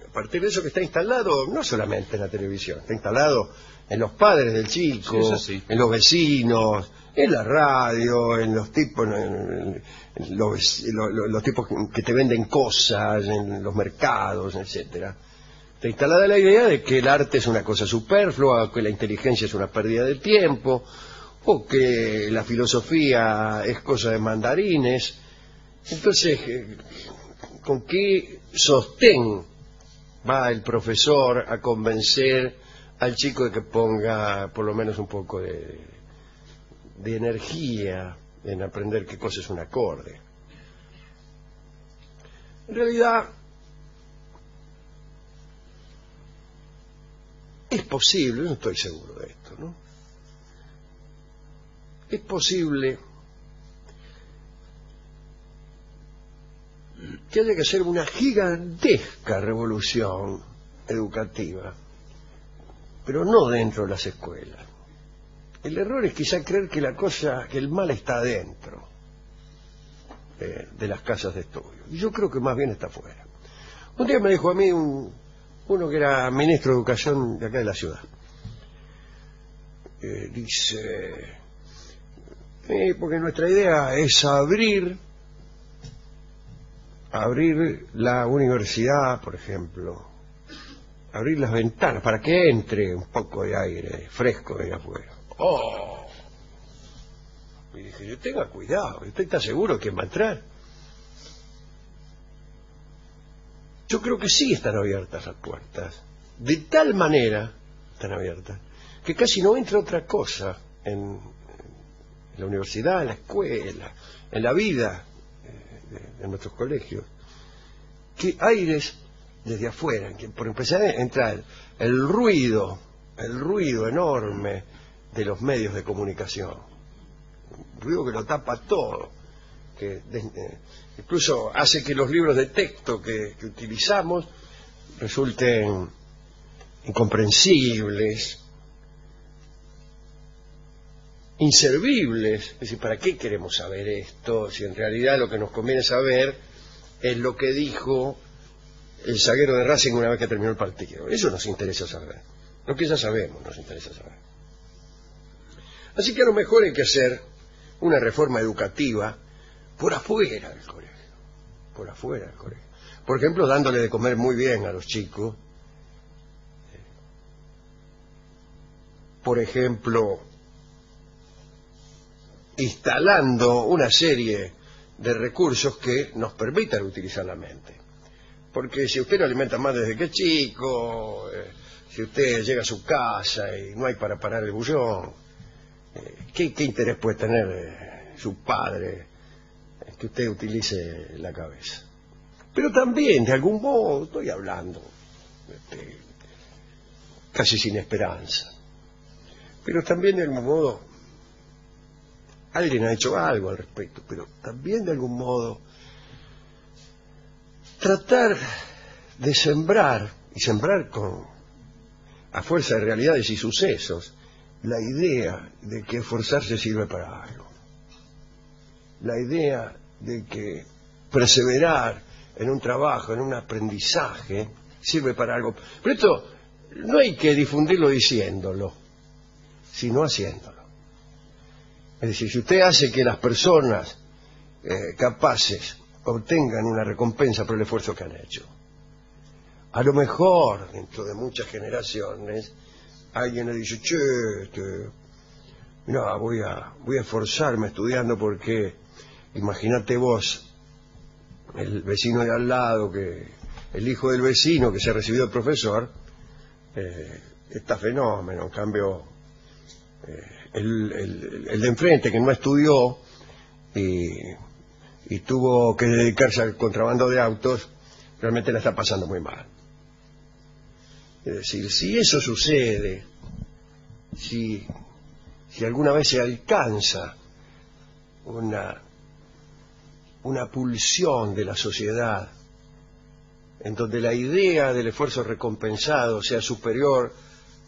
a partir de eso que está instalado, no solamente en la televisión, está instalado en los padres del chico, Sí. en los vecinos, en la radio, en los tipos, en los tipos que te venden cosas, en los mercados, etcétera. Está instalada la idea de que el arte es una cosa superflua, que la inteligencia es una pérdida de tiempo, o que la filosofía es cosa de mandarines. Entonces, ¿con qué sostén va el profesor a convencer al chico de que ponga por lo menos un poco de energía en aprender qué cosa es un acorde. En realidad, es posible, no estoy seguro de esto, ¿no? Es posible que haya que hacer una gigantesca revolución educativa, pero no dentro de las escuelas. El error es quizá creer que que el mal está dentro de las casas de estudio. Y yo creo que más bien está afuera. Un día me dijo a mí uno que era ministro de Educación de acá de la ciudad. Dice, porque nuestra idea es abrir la universidad, por ejemplo, abrir las ventanas para que entre un poco de aire fresco de afuera. ¡Oh! Y dije, yo tenga cuidado, ¿usted está seguro que va a entrar? Yo creo que sí están abiertas las puertas. De tal manera están abiertas que casi no entra otra cosa en la universidad, en la escuela, en la vida de nuestros colegios, que aires desde afuera, que por empezar a entrar el ruido enorme de los medios de comunicación, un ruido que lo tapa todo, que incluso hace que los libros de texto que utilizamos resulten incomprensibles, inservibles. Es decir, ¿para qué queremos saber esto si en realidad lo que nos conviene saber es lo que dijo el zaguero de Racing una vez que terminó el partido? Eso nos interesa saber. Lo que ya sabemos nos interesa saber. Así que a lo mejor hay que hacer una reforma educativa por afuera del colegio. Por afuera del colegio. Por ejemplo, dándole de comer muy bien a los chicos. Por ejemplo, instalando una serie de recursos que nos permitan utilizar la mente. Porque si usted lo alimenta más desde que es chico, si usted llega a su casa y no hay para parar el bullón, ¿qué interés puede tener su padre que usted utilice la cabeza? Pero también, de algún modo, estoy hablando casi sin esperanza, pero también de algún modo alguien ha hecho algo al respecto, pero también de algún modo tratar de sembrar, y sembrar a fuerza de realidades y sucesos, la idea de que esforzarse sirve para algo, la idea de que perseverar en un trabajo, en un aprendizaje, sirve para algo. Pero esto no hay que difundirlo diciéndolo, sino haciéndolo. Es decir, si usted hace que las personas capaces obtengan una recompensa por el esfuerzo que han hecho, a lo mejor dentro de muchas generaciones alguien le dice, che, mira, voy a esforzarme estudiando porque imagínate vos, el vecino de al lado, que el hijo del vecino que se ha recibido de profesor, está fenómeno. En cambio, el de enfrente que no estudió y tuvo que dedicarse al contrabando de autos, realmente la está pasando muy mal. Es decir, si eso sucede, si alguna vez se alcanza una pulsión de la sociedad en donde la idea del esfuerzo recompensado sea superior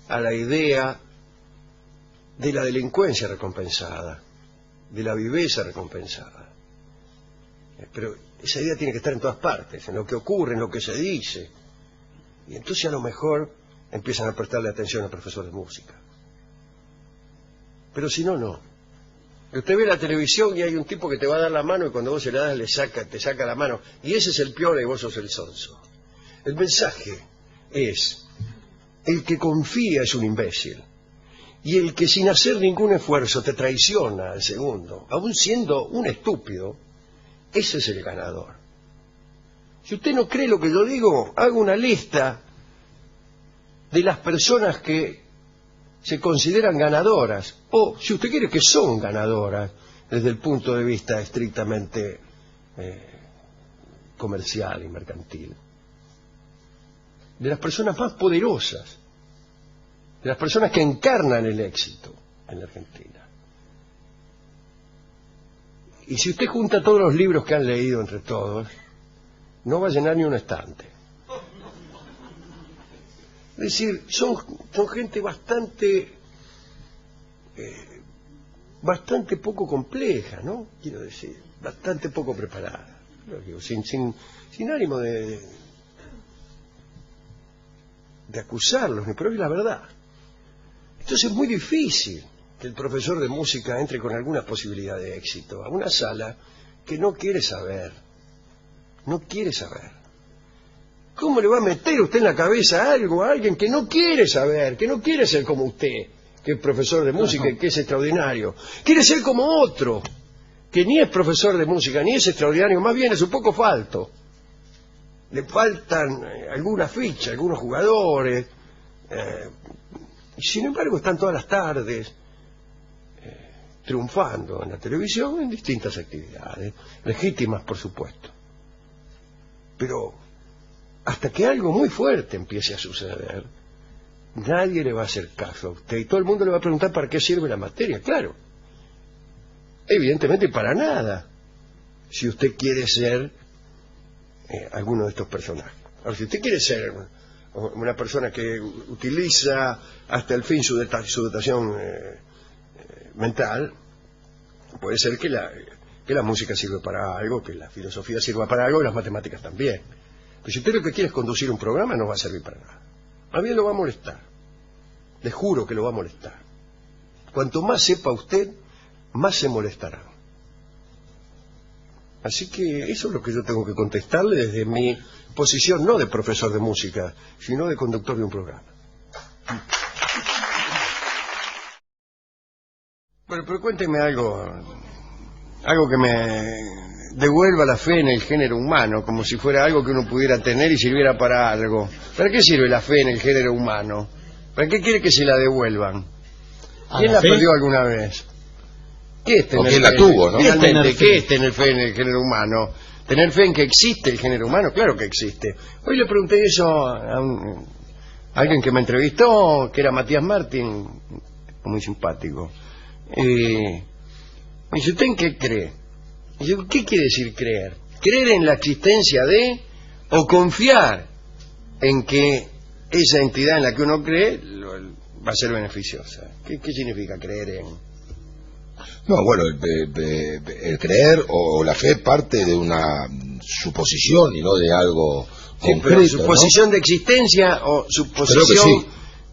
a la idea de la delincuencia recompensada, de la viveza recompensada. Pero esa idea tiene que estar en todas partes, en lo que ocurre, en lo que se dice. Y entonces a lo mejor empiezan a prestarle atención al profesor de música. Pero si no, no. Usted ve la televisión y hay un tipo que te va a dar la mano y cuando vos se la das te saca la mano. Y ese es el piola y vos sos el sonso. El mensaje es, el que confía es un imbécil. Y el que sin hacer ningún esfuerzo te traiciona al segundo, aun siendo un estúpido, ese es el ganador. Si usted no cree lo que yo digo, haga una lista de las personas que se consideran ganadoras, o si usted quiere que son ganadoras desde el punto de vista estrictamente comercial y mercantil, de las personas más poderosas, de las personas que encarnan el éxito en la Argentina. Y si usted junta todos los libros que han leído entre todos, no va a llenar ni un estante. Es decir, son gente bastante poco compleja, ¿no? Quiero decir, bastante poco preparada. Lo digo, sin ánimo de acusarlos, pero es la verdad. Entonces es muy difícil que el profesor de música entre con alguna posibilidad de éxito a una sala que no quiere saber. No quiere saber. ¿Cómo le va a meter usted en la cabeza algo a alguien que no quiere saber, que no quiere ser como usted, que es profesor de música y que es extraordinario? Quiere ser como otro, que ni es profesor de música, ni es extraordinario, más bien es un poco falto. Le faltan algunas fichas, algunos jugadores, y sin embargo están todas las tardes triunfando en la televisión en distintas actividades, legítimas por supuesto. Pero hasta que algo muy fuerte empiece a suceder, nadie le va a hacer caso a usted y todo el mundo le va a preguntar para qué sirve la materia. Claro, evidentemente para nada, si usted quiere ser alguno de estos personajes. Ahora, si usted quiere ser una persona que utiliza hasta el fin su dotación mental, puede ser que la música sirve para algo, que la filosofía sirva para algo y las matemáticas también. Pero si usted lo que quiere es conducir un programa, no va a servir para nada. Más bien lo va a molestar. Le juro que lo va a molestar. Cuanto más sepa usted, más se molestará. Así que eso es lo que yo tengo que contestarle desde mi posición, no de profesor de música, sino de conductor de un programa. Bueno, pero cuénteme algo que me devuelva la fe en el género humano, como si fuera algo que uno pudiera tener y sirviera para algo. ¿Para qué sirve la fe en el género humano? ¿Para qué quiere que se la devuelvan? ¿Quién la perdió alguna vez? ¿Qué es tener fe? La tuvo, ¿no? Finalmente, ¿qué es tener fe en el género humano? ¿Tener fe en que existe el género humano? Claro que existe. Hoy le pregunté eso a alguien que me entrevistó, que era Matías Martín, muy simpático. Me dice, ¿usted en qué cree? Y yo, ¿qué quiere decir creer? ¿Creer en la existencia de o confiar en que esa entidad en la que uno cree va a ser beneficiosa? ¿Qué significa creer en? No, bueno, el creer o la fe parte de una suposición y no de algo concreto. Pero suposición, ¿no?, de existencia o suposición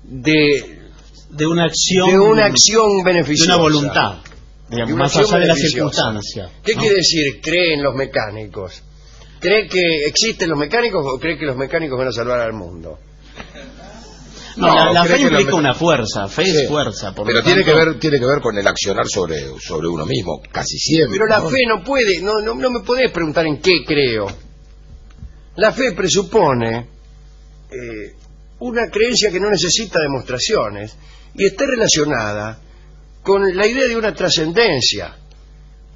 de una acción beneficiosa, de una voluntad, digamos, más allá de las circunstancias. ¿Qué quiere decir cree en los mecánicos? ¿Cree que existen los mecánicos o cree que los mecánicos van a salvar al mundo? No, la fe implica una fuerza, fe es fuerza. Pero tiene que ver con el accionar sobre uno mismo, casi siempre. Pero la fe no puede, no me podés preguntar en qué creo. La fe presupone una creencia que no necesita demostraciones y está relacionada con la idea de una trascendencia,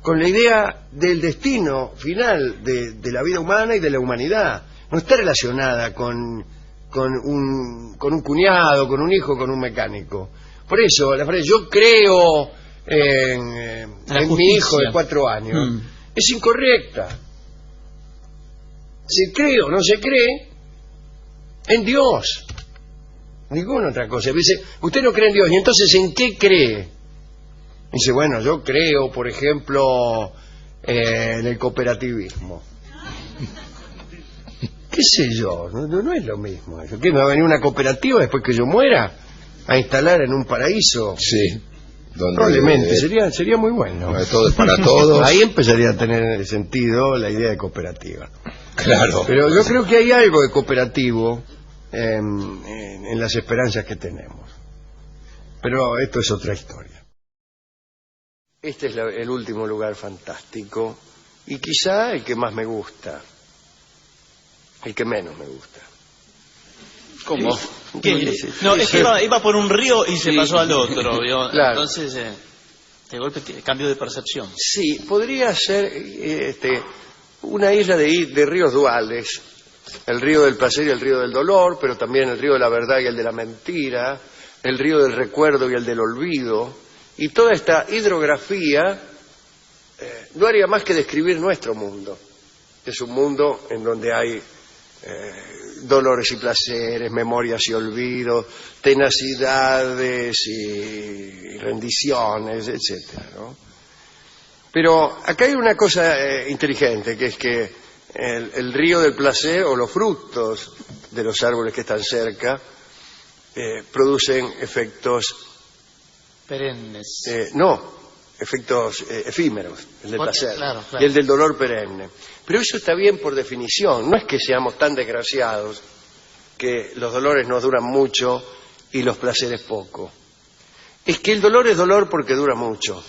con la idea del destino final de la vida humana y de la humanidad. No está relacionada con un cuñado, con un hijo, con un mecánico. Por eso, la frase, yo creo en mi hijo de 4 años, es incorrecta. Se cree o no se cree en Dios. Ninguna otra cosa. Dice, usted no cree en Dios, ¿y entonces en qué cree? Dice, bueno, yo creo, por ejemplo, en el cooperativismo. ¿Qué sé yo? No es lo mismo. ¿Qué, me va a venir una cooperativa después que yo muera a instalar en un paraíso? Sí. Probablemente, sería muy bueno. Todo es para todos. Ahí empezaría a tener sentido la idea de cooperativa. Claro. Pero yo creo que hay algo de cooperativo en las esperanzas que tenemos. Pero esto es otra historia. Este es el último lugar fantástico y quizá el que más me gusta. El que menos me gusta. ¿Cómo? ¿Qué? No, es que iba por un río y se pasó al otro, ¿vio? Claro. Entonces, de golpe, cambio de percepción. Sí, podría ser una isla de ríos duales. El río del placer y el río del dolor, pero también el río de la verdad y el de la mentira, el río del recuerdo y el del olvido. Y toda esta hidrografía no haría más que describir nuestro mundo. Es un mundo en donde hay dolores y placeres, memorias y olvidos, tenacidades y rendiciones, etcétera, ¿no? Pero acá hay una cosa inteligente, que es que el río del placer o los frutos de los árboles que están cerca producen efectos Perennes. efectos efímeros, el del placer Claro. y el del dolor perenne. Pero eso está bien por definición, no es que seamos tan desgraciados que los dolores nos duran mucho y los placeres poco. Es que el dolor es dolor porque dura mucho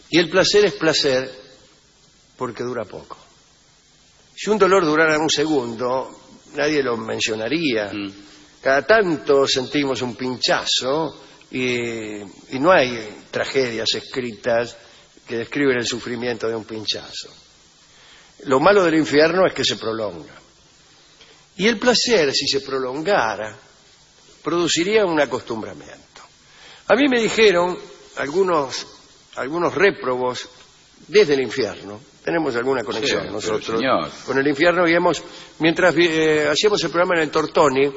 y el placer es placer porque dura poco. Si un dolor durara un segundo, nadie lo mencionaría. Cada tanto sentimos un pinchazo y no hay tragedias escritas que describen el sufrimiento de un pinchazo. Lo malo del infierno es que se prolonga. Y el placer, si se prolongara, produciría un acostumbramiento. A mí me dijeron algunos réprobos desde el infierno. Tenemos alguna conexión Sí, nosotros señor. con el infierno y mientras hacíamos el programa en el Tortoni,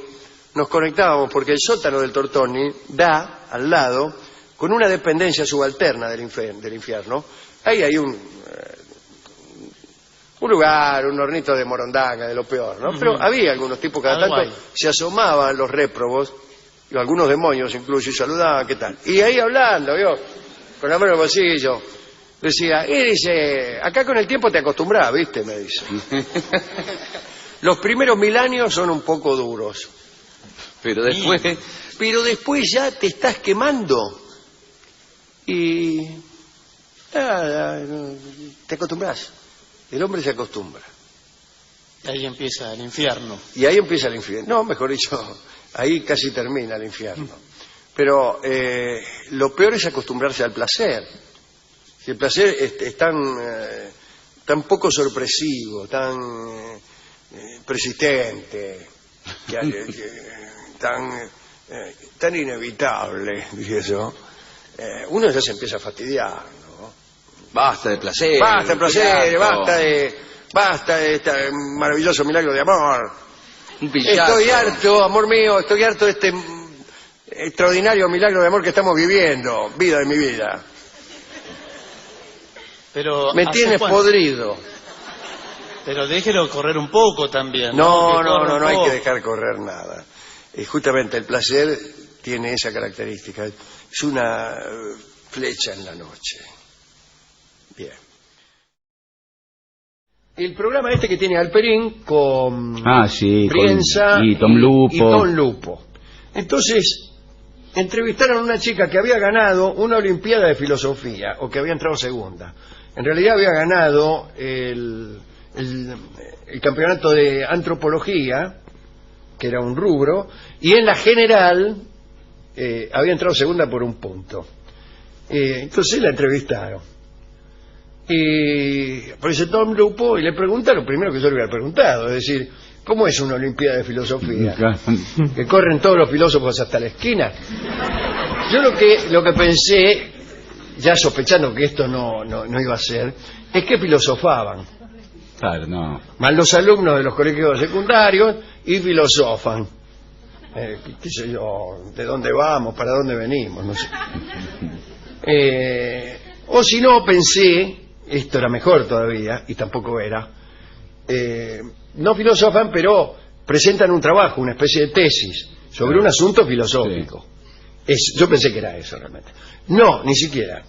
nos conectábamos porque el sótano del Tortoni da al lado con una dependencia subalterna del infierno. Ahí hay un lugar, un hornito de morondanga, de lo peor, ¿no? Pero había algunos tipos, cada Algo tanto se asomaban los réprobos, y algunos demonios incluso, y saludaban, ¿qué tal? Y ahí hablando, ¿vio? Con la mano en el bolsillo, decía, y dice, acá con el tiempo te acostumbras, ¿viste? Me dice. Los primeros 1000 años son un poco duros. Pero después ya te estás quemando y te acostumbras. El hombre se acostumbra. Ahí empieza el infierno. Y ahí empieza el infierno. No, mejor dicho, ahí casi termina el infierno. Pero lo peor es acostumbrarse al placer. El placer es tan poco sorpresivo, tan persistente, tan inevitable, dije yo. Uno ya se empieza a fastidiar, ¿no? Basta de placer. Basta de placer, basta de este maravilloso milagro de amor. Un pillazo. Estoy harto, amor mío, estoy harto de este extraordinario milagro de amor que estamos viviendo, vida de mi vida. Pero Me tienes podrido. Pero déjelo correr un poco también. No Que hay poco. que dejar correr nada. Justamente el placer tiene esa característica. Es una flecha en la noche. Bien. El programa este que tiene Alperín con Brienza y Tom Lupo. y Tom Lupo. Entonces, entrevistaron a una chica que había ganado una olimpiada de filosofía, o que había entrado segunda. En realidad había ganado el campeonato de antropología, que era un rubro, y en la general había entrado segunda por un punto. Entonces la entrevistaron. Y aparece Tom Lupo y le pregunta lo primero que yo le hubiera preguntado, es decir, ¿cómo es una olimpiada de filosofía? ¿Que corren todos los filósofos hasta la esquina? Yo lo que pensé, ya sospechando que esto no iba a ser, es que filosofaban. Claro, no. Más los alumnos de los colegios secundarios y filosofan. ¿Qué sé yo? ¿De dónde vamos? ¿Para dónde venimos? No sé. O si no, pensé, esto era mejor todavía, y tampoco era, no filosofan, pero presentan un trabajo, una especie de tesis, sobre un asunto filosófico. Sí. Yo pensé que era eso realmente. No, ni siquiera.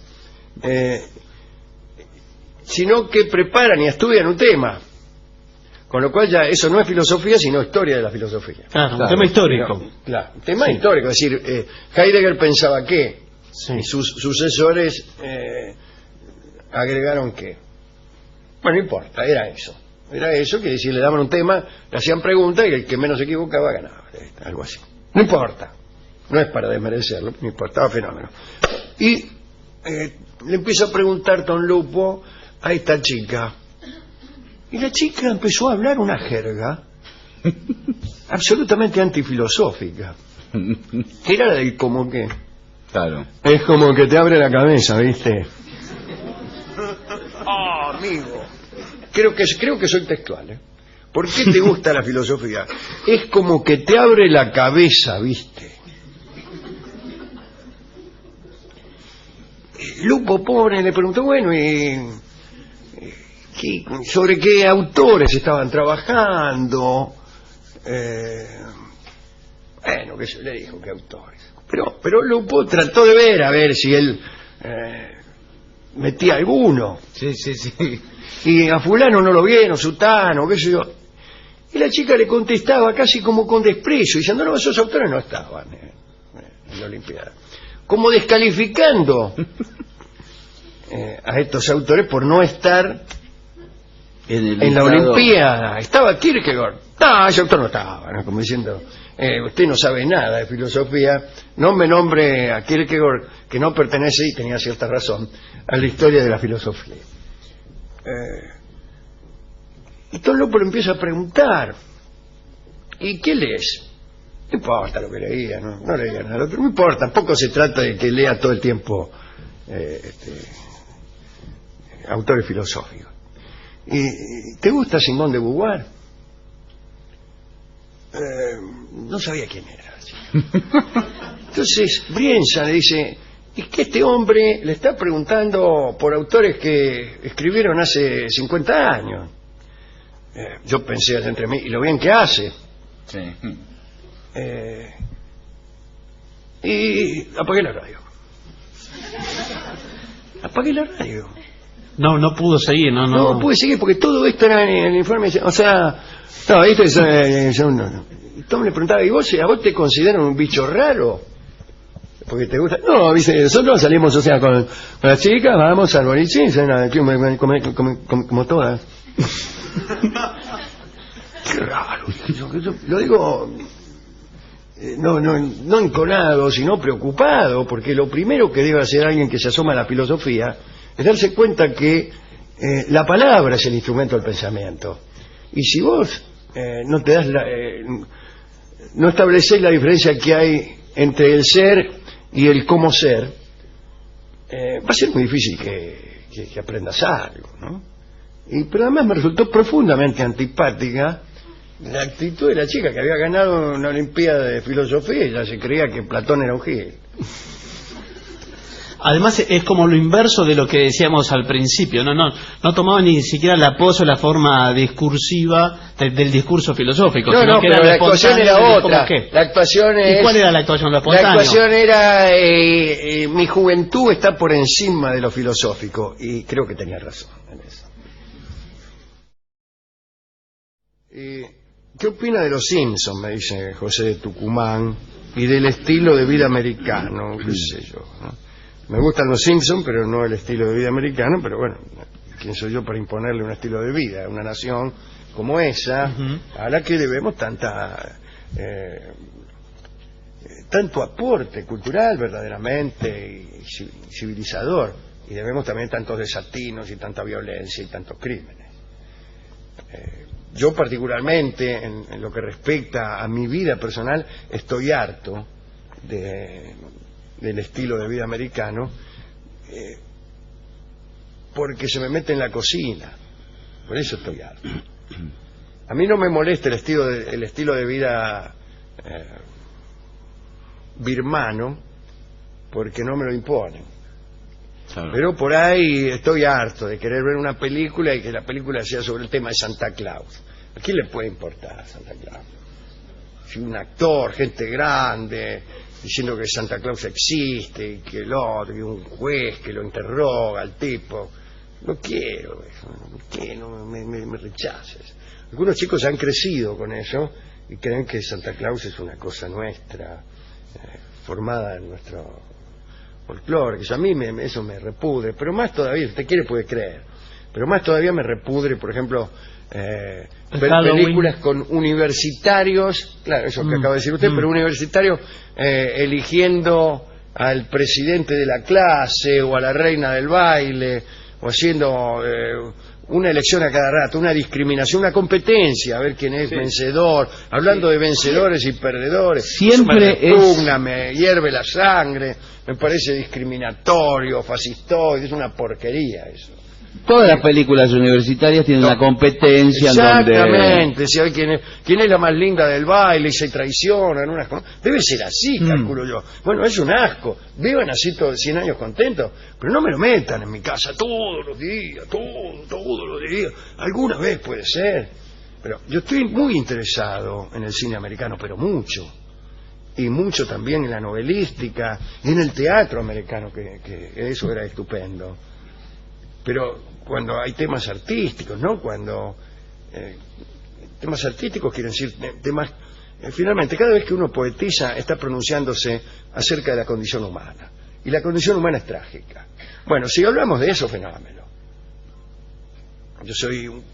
Sino que preparan y estudian un tema. Con lo cual ya eso no es filosofía, sino historia de la filosofía. Claro, un tema histórico. Claro, un tema histórico. Es decir, Heidegger pensaba que, y sus sucesores agregaron que. Bueno, no importa, era eso. Era eso, que si le daban un tema, le hacían preguntas y el que menos se equivocaba ganaba. Algo así. No importa, no es para desmerecerlo, no importaba fenómeno. Y le empiezo a preguntar don Lupo a esta chica. Y la chica empezó a hablar una jerga absolutamente antifilosófica. Que era la del como que. Claro. Es como que te abre la cabeza, ¿viste? Ah, amigo. Creo que soy textual, ¿eh? ¿Por qué te gusta la filosofía? Es como que te abre la cabeza, ¿viste? Lupo pobre le preguntó, bueno, ¿sobre qué autores estaban trabajando? Bueno, que se le dijo que autores. Pero Lupo trató de ver, a ver si él metía alguno. Sí. Y a fulano no lo vieron, sutano, qué sé yo. Y la chica le contestaba casi como con desprecio, diciendo, no, esos autores no estaban en la Olimpiada. Como descalificando a estos autores por no estar en la Olimpiada. Estaba Kierkegaard. No, ese autor no estaba, ¿no? Como diciendo, usted no sabe nada de filosofía, no me nombre a Kierkegaard, que no pertenece, y tenía cierta razón, a la historia de la filosofía. Y Don Lupo le empieza a preguntar, ¿y qué lees? No importa lo que leía, no leía nada, pero no importa, tampoco se trata de que lea todo el tiempo autores filosóficos. ¿Y te gusta Simón de Beauvoir? No sabía quién era. Entonces Brienza le dice, es que este hombre le está preguntando por autores que escribieron hace 50 años. Yo pensé entre mí, y lo bien que hace. Sí. Y apagué la radio. Apagué la radio. No pudo seguir, No pude seguir porque todo esto era en el informe. O sea, no, esto es. Tom le preguntaba, ¿y a vos te consideran un bicho raro? Porque te gusta. No, dice, nosotros salimos, o sea, con las chicas, vamos al boliche, como todas. Qué raro. Yo lo digo. No enconado, sino preocupado, porque lo primero que debe hacer alguien que se asoma a la filosofía es darse cuenta que la palabra es el instrumento del pensamiento. Y si vos no te das no establecés la diferencia que hay entre el ser y el cómo ser, va a ser muy difícil que aprendas algo, ¿no? Pero además me resultó profundamente antipática la actitud de la chica que había ganado una Olimpiada de Filosofía y ya se creía que Platón era un gil. Además es como lo inverso de lo que decíamos al principio, no tomaba ni siquiera la pose o la forma discursiva del discurso filosófico. No, que pero la actuación era otra. La actuación ¿Y cuál era la actuación? ¿Lo espontáneo? La actuación era mi juventud está por encima de lo filosófico, y creo que tenía razón en eso. ¿Qué opina de los Simpsons? Me dice José de Tucumán, y del estilo de vida americano, qué sé yo, ¿no? Me gustan los Simpsons, pero no el estilo de vida americano, pero bueno, ¿quién soy yo para imponerle un estilo de vida a una nación como esa, a la que debemos tanto aporte cultural verdaderamente y civilizador, y debemos también tantos desatinos y tanta violencia y tantos crímenes? Yo particularmente, en lo que respecta a mi vida personal, estoy harto del estilo de vida americano, porque se me mete en la cocina. Por eso estoy harto. A mí no me molesta el estilo de vida birmano, porque no me lo imponen. Claro. Pero por ahí estoy harto de querer ver una película y que la película sea sobre el tema de Santa Claus. ¿A quién le puede importar Santa Claus? Si un actor, gente grande, diciendo que Santa Claus existe, y que el otro, y un juez que lo interroga al tipo. No quiero eso, no me rechazas. Algunos chicos han crecido con eso y creen que Santa Claus es una cosa nuestra, formada en nuestro folclore, que a mí eso me repudre, pero más todavía, si usted quiere puede creer, pero más todavía me repudre, por ejemplo, ver películas con universitarios, claro, eso que acaba de decir usted, pero universitarios eligiendo al presidente de la clase o a la reina del baile, o haciendo una elección a cada rato, una discriminación, una competencia, a ver quién es vencedor, hablando de vencedores y perdedores. Siempre eso me repugna, me hierve la sangre, me parece discriminatorio, fascistoide, es una porquería eso. Todas las películas universitarias tienen una competencia en donde... Exactamente, si hay quién es la más linda del baile y se traicionan unas cosas. Debe ser así, calculo yo. Bueno, es un asco. Vivan así todos 100 años contentos, pero no me lo metan en mi casa todos los días, todos los días. Alguna vez puede ser. Pero yo estoy muy interesado en el cine americano, pero mucho. Y mucho también en la novelística y en el teatro americano, que eso era estupendo. Pero cuando hay temas artísticos, ¿no? Cuando temas artísticos quieren decir temas... finalmente, cada vez que uno poetiza está pronunciándose acerca de la condición humana. Y la condición humana es trágica. Bueno, si hablamos de eso, fenómeno. Yo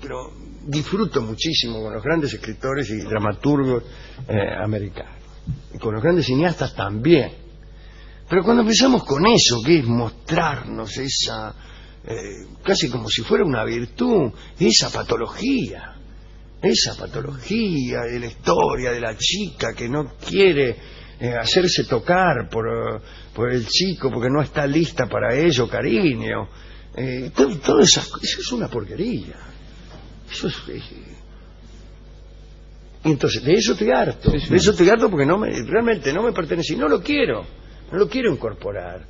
pero disfruto muchísimo con los grandes escritores y dramaturgos americanos. Y con los grandes cineastas también. Pero cuando empezamos con eso, que es mostrarnos esa... casi como si fuera una virtud, esa patología de la historia de la chica que no quiere hacerse tocar por el chico porque no está lista para ello, cariño, todo eso es una porquería. Eso es, entonces de eso estoy harto, de eso estoy harto porque realmente no me pertenece y no lo quiero incorporar.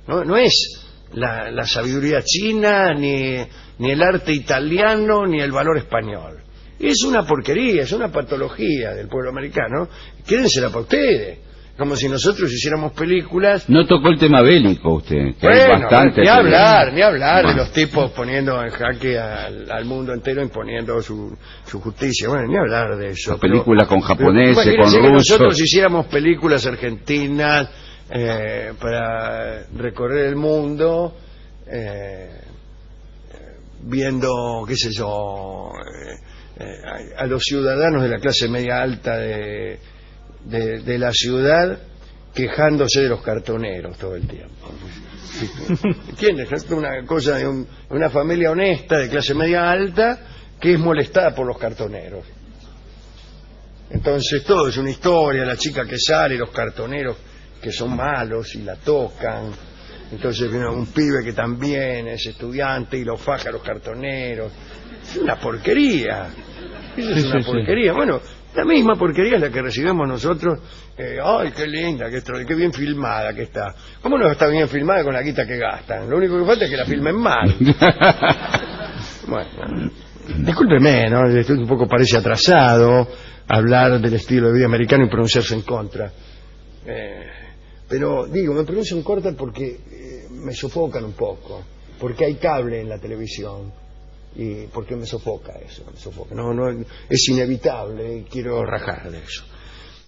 No es la sabiduría china, ni el arte italiano, ni el valor español. Es una porquería, es una patología del pueblo americano. Quédensela para ustedes. Como si nosotros hiciéramos películas... No tocó el tema bélico usted, que bueno, hay bastante... ni hablar de los tipos poniendo en jaque al mundo entero, imponiendo su justicia. Bueno, ni hablar de eso. Películas con japoneses, con rusos... Si nosotros hiciéramos películas argentinas... para recorrer el mundo viendo, qué sé yo, a los ciudadanos de la clase media alta de la ciudad quejándose de los cartoneros todo el tiempo. ¿Entiendes? Es una cosa de una familia honesta de clase media alta que es molestada por los cartoneros. Entonces todo es una historia, la chica que sale, los cartoneros que son malos y la tocan. Entonces viene un pibe que también es estudiante y lo faja a los cartoneros. Es una porquería. Eso es una porquería. Bueno, la misma porquería es la que recibimos nosotros. Ay, qué linda, qué bien filmada que está. ¿Cómo no está bien filmada con la guita que gastan? Lo único que falta es que la filmen mal. Bueno, discúlpeme, ¿no? Esto un poco parece atrasado hablar del estilo de vida americano y pronunciarse en contra. Pero digo, me pronuncio en corta porque me sofocan un poco, porque hay cable en la televisión y porque me sofoca eso, me sofoca. No, es inevitable y quiero rajar de eso.